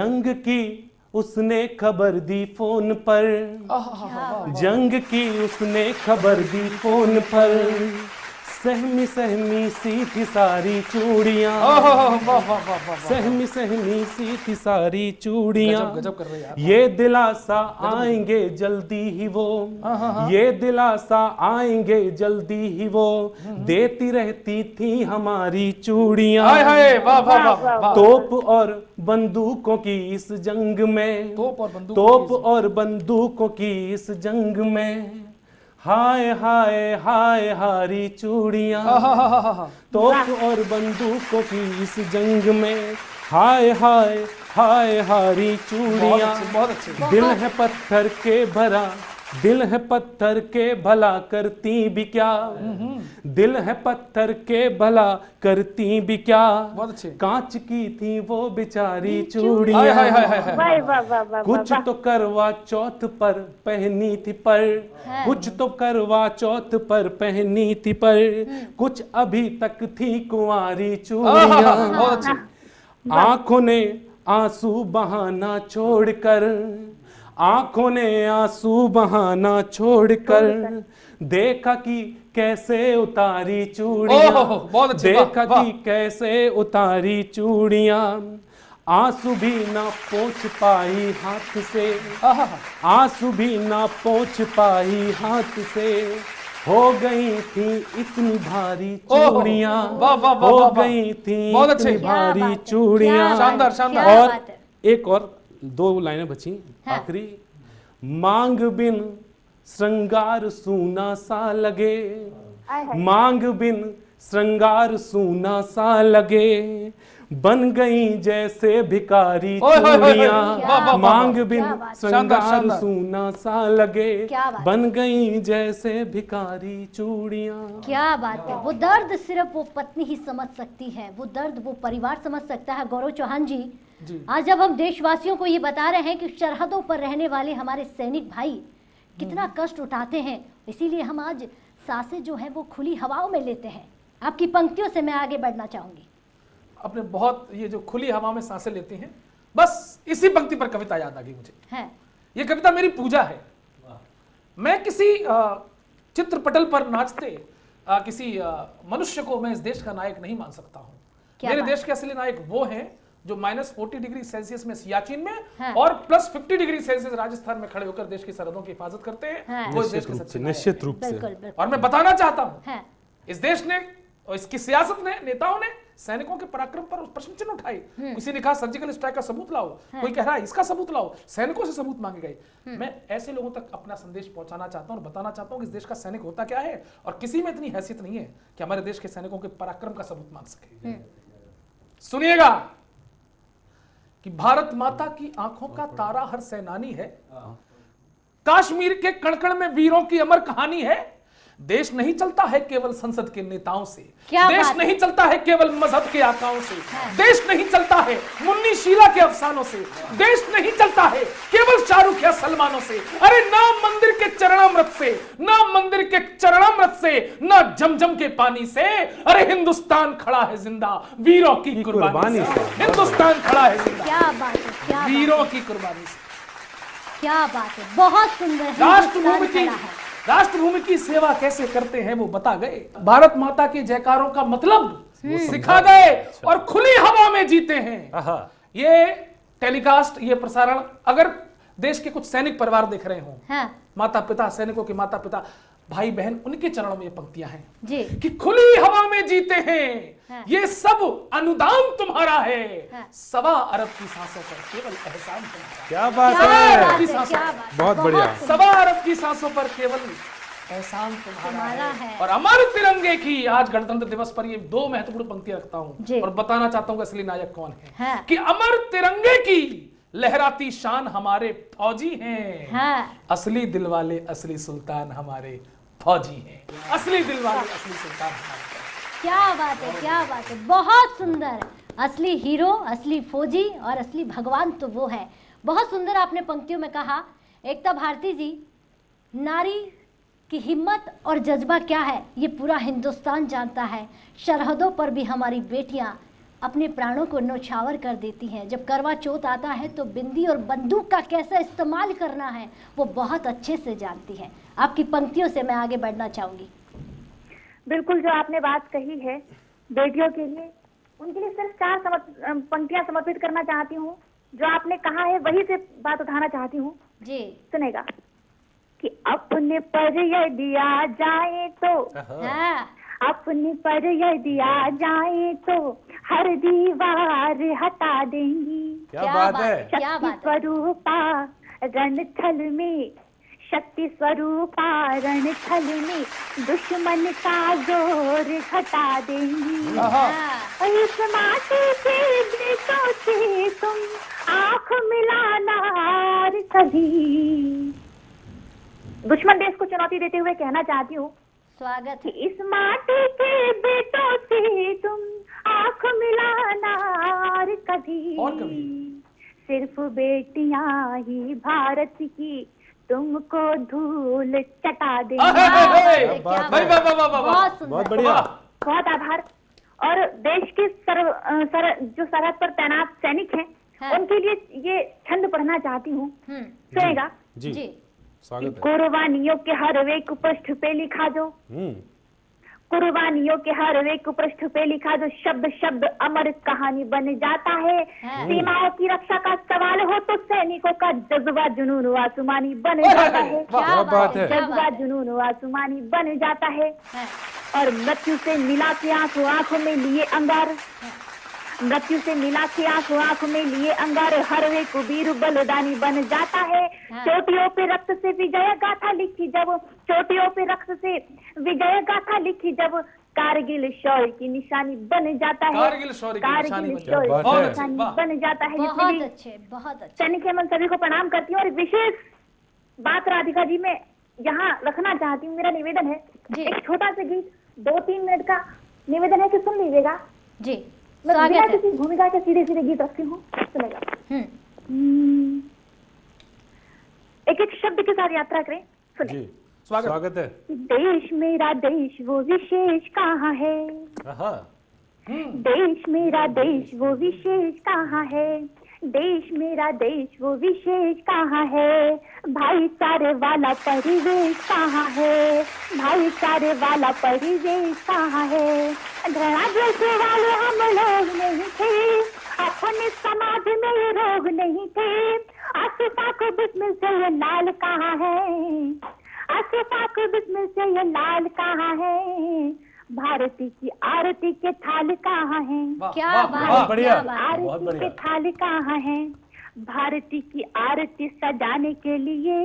जंग की उसने खबर दी फोन पर, जंग की उसने खबर दी फोन पर, सहमी सहमी सी थी सारी चूड़ियां, सहमी सहमी सी थी सारी चूड़ियां, गजब कर रहे यार। ये दिलासा आएंगे जल्दी ही वो, ये दिलासा आएंगे जल्दी ही वो, देती रहती थी हमारी चूड़ियां। हाय हाय, वाह वाह वाह वाह। तोप और बंदूकों की इस जंग में, तोप और बंदूकों की इस जंग में, हाय हाय हाय हारी चूड़ियां। तोप और बंदूकों की इस जंग में, हाय हाय हाय हारी चूड़ियां। बहुत अच्छे। दिल है पत्थर के भरा, दिल है पत्थर के भला करती भी क्या, दिल है पत्थर के भला करती भी क्या, बहुत अच्छे। कांच की थी वो बेचारी चूड़ियां, कुछ तो करवा चौथ पर पहनी थी पर, कुछ तो करवा चौथ पर पहनी थी पर, कुछ अभी तक थी कुंवारी चूड़ियां। आंखों ने आंसू बहाना छोड़कर, आंखों ने आंसू बहाना छोड़कर, देखा कि कैसे उतारी चूड़ियां, देखा कि कैसे उतारी चूड़ियां, आंसू भी ना पोंछ पाई हाथ से, आंसू भी ना पोंछ पाई हाथ से, हो गई थी इतनी भारी चूड़ियां, हो गई थी इतनी भारी चूड़ियां। शानदार शानदार। और एक और दो लाइनें बची आखिरी। मांग बिन श्रृंगार सूना सा लगे, मांग बिन श्रृंगार सूना सा लगे, बन गई जैसे भिखारी चूड़ियां, मांग बिन श्रृंगार सूना सा लगे, बन गई जैसे भिखारी चूड़ियां। क्या बात है। वो दर्द सिर्फ वो पत्नी ही समझ सकती है, वो दर्द वो परिवार समझ सकता है। गौरव चौहान जी, आज जब हम देशवासियों को ये बता रहे हैं कि सरहदों पर रहने वाले हमारे सैनिक भाई कितना कष्ट उठाते हैं, इसीलिए हम आज सांसें जो है वो खुली हवाओं में लेते हैं। आपकी पंक्तियों से मैं आगे बढ़ना चाहूंगी। अपने बहुत ये जो खुली हवा में सांसें लेती हैं, बस इसी पंक्ति पर कविता याद आ गई मुझे है। ये कविता मेरी पूजा है। मैं किसी चित्रपटल पर नाचते किसी मनुष्य को मैं इस देश का नायक नहीं मान सकता हूं। मेरे देश के असली नायक वो हैं जो -40 डिग्री सेल्सियस में सियाचिन में और +50 डिग्री सेल्सियस राजस्थान में खड़े होकर देश की सरहदों की हिफाजत करते हैं। वो इस देश के सच्चे निश्चित रूप से। और मैं बताना चाहता हूं, इस देश ने और इसकी सियासत ने, नेताओं ने सैनिकों के पराक्रम पर प्रश्न चिन्ह उठाए। किसी ने कहा सर्जिकल स्ट्राइक का सबूत लाओ, कोई कह रहा है इसका सबूत लाओ, सैनिकों से सबूत मांगे गए। मैं ऐसे लोगों तक अपना संदेश पहुंचाना चाहता हूं और बताना चाहता हूं कि इस देश का सैनिक होता क्या है, और किसी में इतनी हैसियत नहीं है कि हमारे देश के सैनिकों के पराक्रम का सबूत मांग सके। सुनिएगा कि भारत माता की आंखों का तारा हर सेनानी है, कश्मीर के कण-कण में वीरों की अमर कहानी है। देश नहीं चलता है केवल संसद के नेताओं से, देश नहीं चलता है केवल मजहब के आकाओं से, देश नहीं चलता है मुन्नी शीला के अफसानों से, देश नहीं चलता है केवल शाहरुख या सलमानों से। अरे ना मंदिर के चरणामृत से, ना मंदिर के चरणामृत से, ना जमजम के पानी से, अरे हिंदुस्तान खड़ा है जिंदा वीरों की कुर्बानी से। हिंदुस्तान खड़ा है जिंदा, क्या बात है, क्या वीरों की कुर्बानी से। क्या बात है, बहुत सुंदर। राष्ट्रभूमि की सेवा कैसे करते हैं वो बता गए, भारत माता के जयकारों का मतलब सिखा गए, और खुली हवा में जीते हैं। ये टेलीकास्ट, ये प्रसारण अगर देश के कुछ सैनिक परिवार देख रहे हो, माता पिता, सैनिकों के माता पिता, भाई बहन, उनके चरणों में ये पंक्तियां हैं जी, कि खुली हवा में जीते हैं, ये सब अनुदान तुम्हारा है, 1.25 अरब की सांसों पर केवल एहसान तुम्हारा। क्या बात है, बहुत बढ़िया। 1.25 अरब की सांसों पर केवल एहसान तुम्हारा है। और अमर तिरंगे की, आज गणतंत्र दिवस पर ये 2 महत्वपूर्ण पंक्तियां रखता हूं और बताना चाहता हूं कि असली नायक कौन है। कि अमर तिरंगे की लहराती शान हमारे फौजी हैं, असली दिलवाले असली सुल्तान हमारे फौजी हैं, असली दिलवाले असली सुल्तान हमारे। क्या बात है, क्या बात है, बहुत सुंदर। असली हीरो, असली फौजी और असली भगवान तो वो है। बहुत सुंदर आपने पंक्तियों में कहा। एकता भारती जी, नारी की हिम्मत और जज्बा क्या है ये पूरा हिंदुस्तान जानता है। सरहदों पर भी हमारी बेटियां अपने प्राणों को न्यौछावर कर देती हैं। जब करवा चौथ आता है तो बिंदी और बंदूक का कैसा इस्तेमाल करना है वो बहुत अच्छे से जानती हैं। आपकी पंक्तियों से मैं आगे बढ़ना चाहूंगी। बिल्कुल, जो आपने बात कही है बेटियों के लिए, उनके लिए सिर्फ 4 पंक्तियां समर्पित करना चाहती हूँ। जो आपने कहा है वही से बात उठाना चाहती हूँ जी। सुनेगा कि अपने पर यदि आ जाए तो, हाँ। अपने पर यदि आ जाए तो हर दीवार हटा देंगी। क्या बात है, क्या बात है। स्वरूपा रणथल में, शक्ति स्वरूपा रणथल में दुश्मन का जोर घटा देंगी। हाँ। इस माटी के बेटों से तुम आंख मिलाना और कभी। दुश्मन देश को चुनौती देते हुए कहना चाहती हूँ स्वागत कि इस माटी के बेटों से तुम आंख मिलाना और कभी। सिर्फ बेटियां ही भारत की तुमको धूल चटा देंगी। बहुत बढ़िया, बहुत आभार। और देश के जो सरहद पर तैनात सैनिक हैं हाँ। उनके लिए ये छंद पढ़ना चाहती हूँ। सुनेगा जी, जी। स्वागत है। कुर्बानियों के हर एक पृष्ठ पे लिखा जो, कुर्बानियों के हर एक पृष्ठ पे लिखा जो शब्द शब्द अमर कहानी बन जाता है। हाँ। सीमाओं की रक्षा का सवाल हो तो सैनिकों का जज्बा जुनून आसमानी बन जाता है। क्या बात है, क्या जज्बा बात है। जुनून आसमानी बन जाता है। हाँ। और मृत्यु से मिला के आंखों आंखों में लिए अंगार, मृत्यु से मिला के आंखों आंखों में लिए अंगार हर एक वीर बलिदानी बन जाता है। हाँ। चोटियों पे रक्त से विजय गाथा लिखी जब, चोटियों पे रक्त से विजय गाथा लिखी जब कारगिल शौर्य की निशानी बन जाता है। कारगिल शौर्य की निशानी बन शौर्य जाता है। की निशानी बन जाता है। जिसमें बहुत भी अच्छे, बहुत अच्छे। सैनिक है, मैं सभी को प्रणाम करती हूँ। और विशेष बात राधिका जी मैं यहाँ रखना चाहती हूँ, मेरा निवेदन है। जी। एक छोटा सा गीत 2-3 मिनट का निवेदन है कि सुन लीजिएगा। जी, मैं बिना स्वागत है। किसी भूमिका के सीधे सीधे गीत रखती हूँ, सुनेगा। एक एक शब्द के साथ यात्रा करें, सुने। जी, स्वागत है। देश मेरा देश वो विशेष कहाँ है, देश मेरा देश वो विशेष कहाँ है, देश मेरा देश वो विशेष कहाँ है, भाईचारे वाला परिवेश कहाँ है, भाईचारे वाला परिवेश कहाँ है। घृणा द्वेष वाले हम लोग नहीं थे, अपने समाज में ये रोग नहीं थे। अशोका को बिस्मिल से ये लाल कहाँ है, अशोका को बिस्मिल से ये लाल कहाँ है, भारती की आरती के थाल कहाँ है। क्या बात, बढ़िया, क्या बात। बहुत आरती बढ़िया। के थाल कहाँ है, भारती की आरती सजाने के लिए,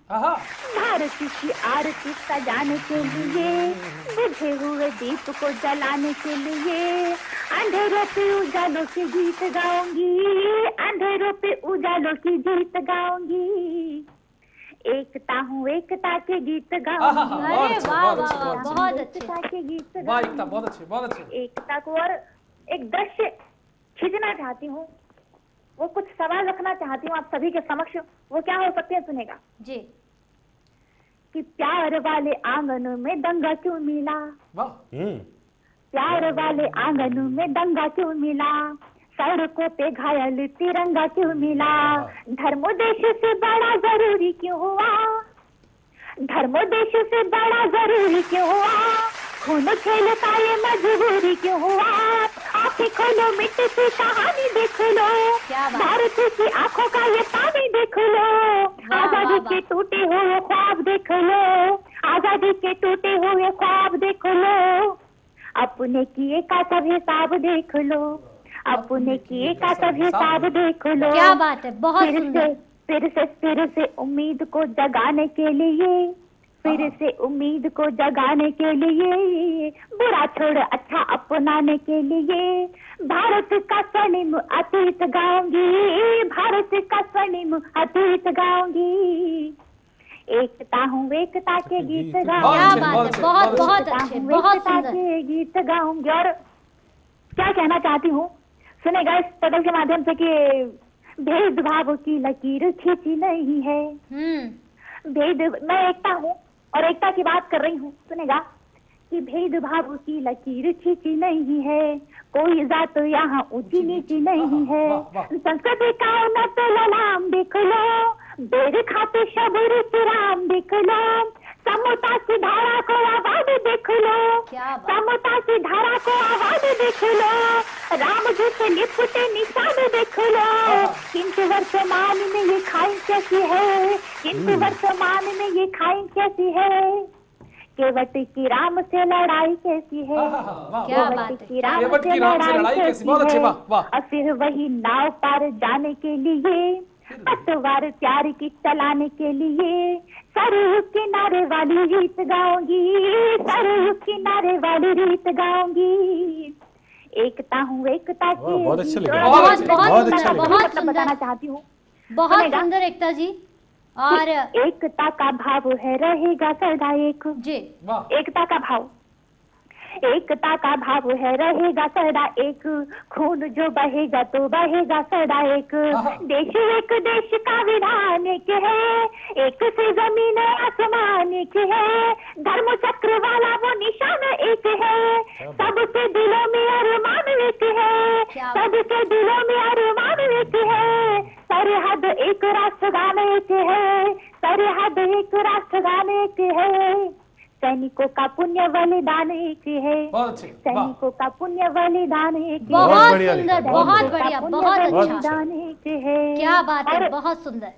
भारती की आरती सजाने के लिए, बुझे हुए दीप को जलाने के लिए, अंधेरों पे उजालों के गीत गाऊंगी, अंधेरों पे उजालों की गीत गाऊंगी, एकता हूँ एकता के गीत गाऊंगी। अरे वाह वाह वाह, बहुत अच्छे। एकता के गीत वाह, एकता गाऊंगी। बहुत अच्छे, बहुत अच्छे। एकता को और एक दृश्य खींचना चाहती हूँ, वो कुछ सवाल रखना चाहती हूँ आप सभी के समक्ष। वो क्या हो सकते हैं, सुनेगा। जी। कि प्यार वाले आंगनों में दंगा क्यों मिला, वाह, प्यार वाले आंगनों में दंगा क्यों मिला, सड़कों पे घायल तिरंगा क्यों मिला, धर्मोद्देश से बड़ा जरूरी क्यों हुआ, धर्मोद्देश से बड़ा जरूरी क्यों हुआ, खून खेलता ये मजबूरी क्यों हुआ, आंखें खोलो मिट्टी की कहानी देख लो, क्या बात। भारत की आंखों का ये पानी देख लो, आजादी वाह, के टूटे हुए ख्वाब देख लो, आजादी के टूटे हुए ख्वाब देख लो, अपने किए का सब हिसाब देख लो, अपने किए का सब हिसाब देख लो। क्या बात है, बहुत सुंदर। फिर से उम्मीद को जगाने के लिए, फिर से उम्मीद को जगाने के लिए, बुरा छोड़ अच्छा अपनाने के लिए, भारत का स्वर्णिम अतीत गाऊंगी, भारत का स्वर्णिम अतीत गाऊंगी, एकता हूँ एकता के गीत क्या गाऊंगी, बात है, बहुत बहुत अच्छे, बहुत एकता सुंदर। के गीत गाऊंगी। और क्या कहना चाहती हूँ, सुनेगा इस पटल के माध्यम से कि भेदभाव की लकीर खींची नहीं है, मैं एकता हूँ और एकता की बात कर रही हूँ, सुनेगा की भेदभाव की लकीर खींची नहीं है, कोई जात यहाँ ऊंची नीची नहीं है। संस्कृति का उन्नत ललाम देख लो, बेर खाते शबुर राम देख लो, समता की धारा को आवाज देख लो, समता की धारा को आवाज देख लो, राम जी से लिपटे निशान देख लो। किंतु वर्तमान में ये खाई कैसी है, किंतु वर्तमान में ये खाई कैसी है, केवट की राम से लड़ाई कैसी है, केवट की राम से लड़ाई कैसी है। और फिर वही नाव पार जाने के लिए, पतवार प्यार की चलाने के लिए, सरयू किनारे वाली रीत गाऊंगी, सरयू किनारे वाली रीत गाऊंगी। एकता हूँ एकता की, बहुत अच्छा मतलब बताना चाहती हूँ। बहुत सुंदर एकता जी। और एकता का भाव है रहेगा सदा एक जी, एकता का भाव, एकता का भाव है रहेगा सदा एक, खून जो बहेगा तो बहेगा सदा एक। देश एक देश का विधान एक है, एक से जमीन आसमान एक है, धर्म चक्र वाला वो निशान एक है, सबके दिलों में अरमान एक है, सबके दिलों में अरमान एक है। सरहद एक राष्ट्रगान एक है, सरहद एक राष्ट्रगान एक है, सैनिकों का पुण्य बलिदान एक है, सैनिकों का पुण्य बलिदान एक है। बहुत सुंदर, बहुत बढ़िया, बहुत अच्छा, बलिदान एक है। क्या बात है, बहुत सुंदर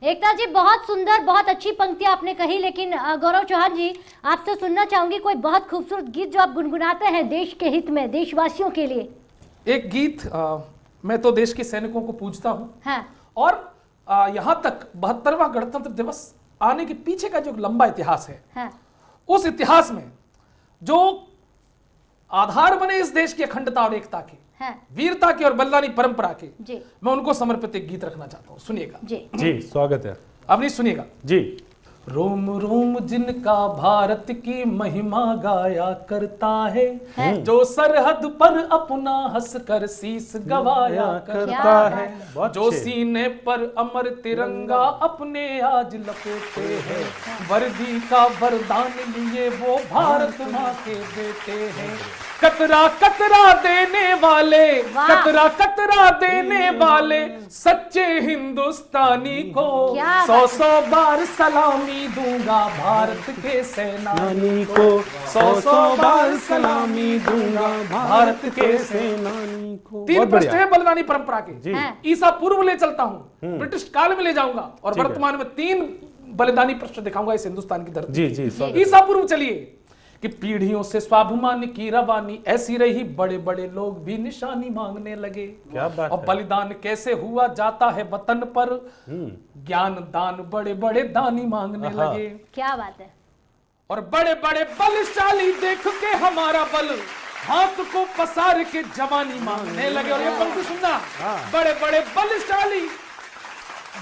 एकता जी, बहुत सुंदर, बहुत अच्छी पंक्तियां आपने कही। लेकिन गौरव चौहान जी, आपसे सुनना चाहूंगी कोई बहुत खूबसूरत गीत जो आप गुनगुनाते हैं देश के हित में, देशवासियों के लिए। एक गीत, मैं तो देश के सैनिकों को पूजता हूँ। हाँ। और यहाँ तक 72वां गणतंत्र दिवस आने के पीछे का जो लंबा इतिहास है, हाँ। उस इतिहास में जो आधार बने इस देश की अखंडता और एकता के, हाँ। वीरता के और बलिदानी परंपरा के, जी। मैं उनको समर्पित एक गीत रखना चाहता हूँ। सुनिएगा जी, स्वागत है। अब नहीं सुनिएगा जी। रोम रोम जिनका भारत की महिमा गाया करता है, जो सरहद पर अपना हंसकर शीस गवाया करता है, जो सीने पर अमर तिरंगा अपने आज लपेटे हैं, वर्दी का वरदान लिए वो भारत माँ के बेटे हैं। कतरा कतरा देने वाले, कतरा कतरा देने वाले सच्चे हिंदुस्तानी को 100-100 बार सलामी दूंगा भारत के सेनानी को, 100-100 बार सलामी दूंगा भारत के सेनानी को। 3 पृष्ठ है बलिदानी परंपरा के। ईसा पूर्व ले चलता हूँ, ब्रिटिश काल में ले जाऊंगा, और वर्तमान में 3 बलिदानी पृष्ठ दिखाऊंगा इस हिंदुस्तान की धरती। जी, ईसा पूर्व चलिए कि पीढ़ियों से स्वाभिमान की रवानी ऐसी रही, बड़े बड़े लोग भी निशानी मांगने लगे। क्या बात और बलिदान कैसे हुआ जाता है वतन पर, ज्ञान दान बड़े बड़े दानी मांगने लगे। क्या बात है। और बड़े बड़े बलशाली देख के हमारा बल, हाथ को पसार के जवानी मांगने लगे। और ये पंक्ति सुनना, बड़े बड़े बलशाली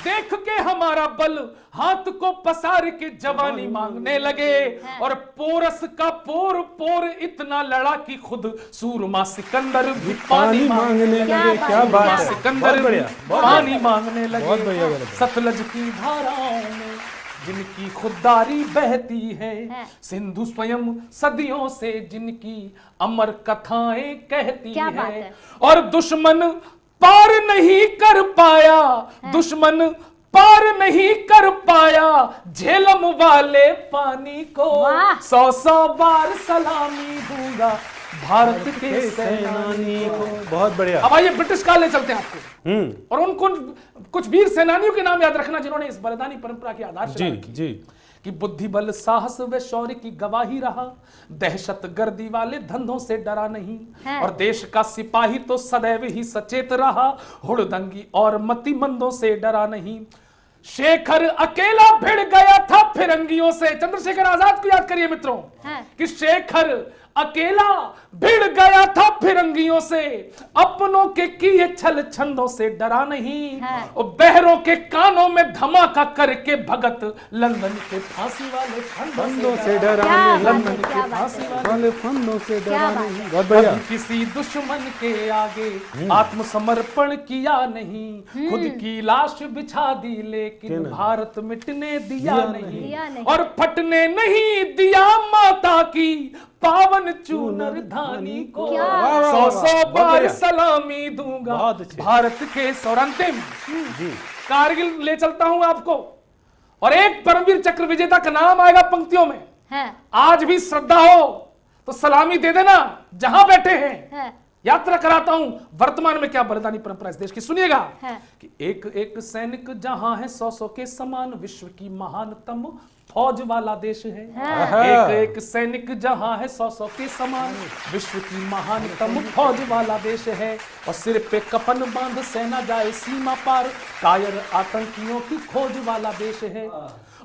देख के हमारा बल, हाथ को पसार के जवानी मांगने लगे। और पोरस का पोर पोर इतना लड़ा कि खुद सूरमा सिकंदर भी पानी मांगने लगे। क्या बात है, सिकंदर भी पानी मांगने लगे। सतलज की धाराओं में जिनकी खुददारी बहती है, सिंधु स्वयं सदियों से जिनकी अमर कथाएं कहती है। और दुश्मन पार नहीं कर पाया, दुश्मन पार नहीं कर पाया झेलम वाले पानी को, 100-100 बार सलामी दूंगा भारत के सेनानी को। बहुत बढ़िया। अब आइए ब्रिटिश काल ले चलते हैं आपको, और उनको कुछ वीर सेनानियों के नाम याद रखना जिन्होंने इस बलिदानी परंपरा की आधारशिला रखी। कि बुद्धि बल साहस व शौर्य की गवाही रहा, दहशत गर्दी वाले धंधों से डरा नहीं, और देश का सिपाही तो सदैव ही सचेत रहा, हुड़दंगी और मतिमंदों से डरा नहीं। शेखर अकेला भिड़ गया था फिरंगियों से, चंद्रशेखर आजाद को याद करिए मित्रों, कि शेखर अकेला भिड़ गया था फिरंगियों से, अपनों के किए छल छंदों से डरा नहीं। और बहरों के कानों में धमाका करके भगत लंदन के फांसी वाले फंदों से डरा नहीं, लंदन के फांसी वाले फंदों से डरा नहीं। बहुत बढ़िया। किसी दुश्मन के आगे आत्मसमर्पण किया नहीं, खुद की लाश बिछा दी लेकिन भारत मिटने दिया नहीं, और फटने नहीं दिया माता की पावन चूनर धानी को। 100 बार सलामी दूंगा भारत के स्वर्णिम। कारगिल ले चलता हूं आपको, और एक परमवीर चक्र विजेता का नाम आएगा पंक्तियों में। आज भी श्रद्धा हो तो सलामी दे देना जहां बैठे हैं। यात्रा कराता हूं वर्तमान में क्या बलिदानी परंपरा इस देश की, सुनिएगा कि एक एक सैनिक जहां है 100 के समान, विश्व की महानतम फौज वाला देश है। एक एक सैनिक जहां है 100 के समान, विश्व की महानतम फौज वाला देश है। और सिर पे कफन बांध सेना जाए सीमा पार, कायर आतंकियों की खोज वाला देश है।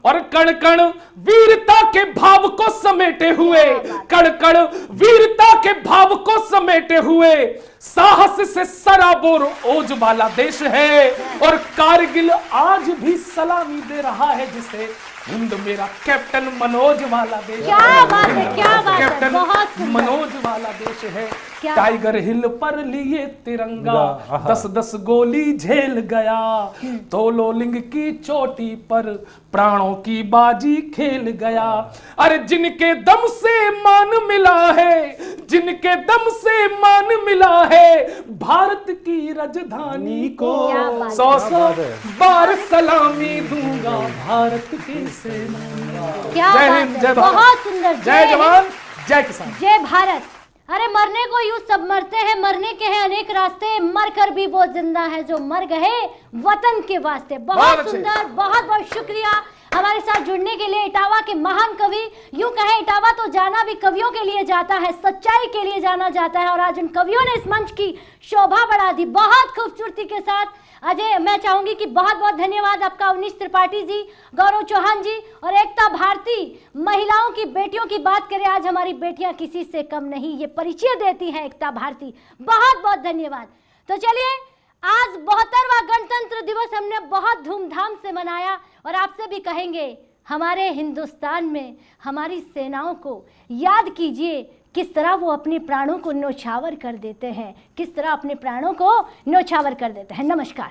और कण कण वीरता के भाव को समेटे हुए, कण कण वीरता के भाव को समेटे हुए साहस से सराबोर ओज वाला देश है। और कारगिल आज भी सलामी दे रहा है जिसे हिंद मेरा कैप्टन मनोज वाला देश। क्या बात है, क्या बात है, कैप्टन बहुत सुंदर। मनोज वाला देश है। टाइगर हिल पर लिए तिरंगा 10-10 गोली झेल गया, तोलोलिंग की चोटी पर प्राणों की बाजी खेल गया। अरे जिनके दम से मान मिला है, जिनके दम से मान मिला है भारत की राजधानी को, 100 बार सलामी दूंगा भारत की सेना। जय हिंद, जय भारत, बहुत सुंदर। जय जवान, जय किसान, जय भारत। अरे मरने को यूं सब मरते हैं, मरने के हैं अनेक रास्ते, मरकर भी वो जिंदा है जो मर गए वतन के वास्ते। बहुत सुंदर, बहुत बहुत शुक्रिया हमारे साथ जुड़ने के लिए। इटावा के महान कवि, यूं कहें इटावा तो जाना भी कवियों के लिए जाता है, सच्चाई के लिए जाना जाता है, और आज उन कवियों ने इस मंच की शोभा बढ़ा दी बहुत खूबसूरती के साथ। अजय, मैं चाहूंगी कि बहुत बहुत धन्यवाद आपका अवनीश त्रिपाठी जी, गौरव चौहान जी और एकता भारती। महिलाओं की, बेटियों की बात करें, आज हमारी बेटियां किसी से कम नहीं, ये परिचय देती हैं एकता भारती। बहुत बहुत धन्यवाद। तो चलिए, आज 72वां गणतंत्र दिवस हमने बहुत धूमधाम से मनाया, और आपसे भी कहेंगे हमारे हिंदुस्तान में हमारी सेनाओं को याद कीजिए किस तरह वो अपने प्राणों को न्योछावर कर देते हैं, किस तरह अपने प्राणों को न्योछावर कर देते हैं। नमस्कार।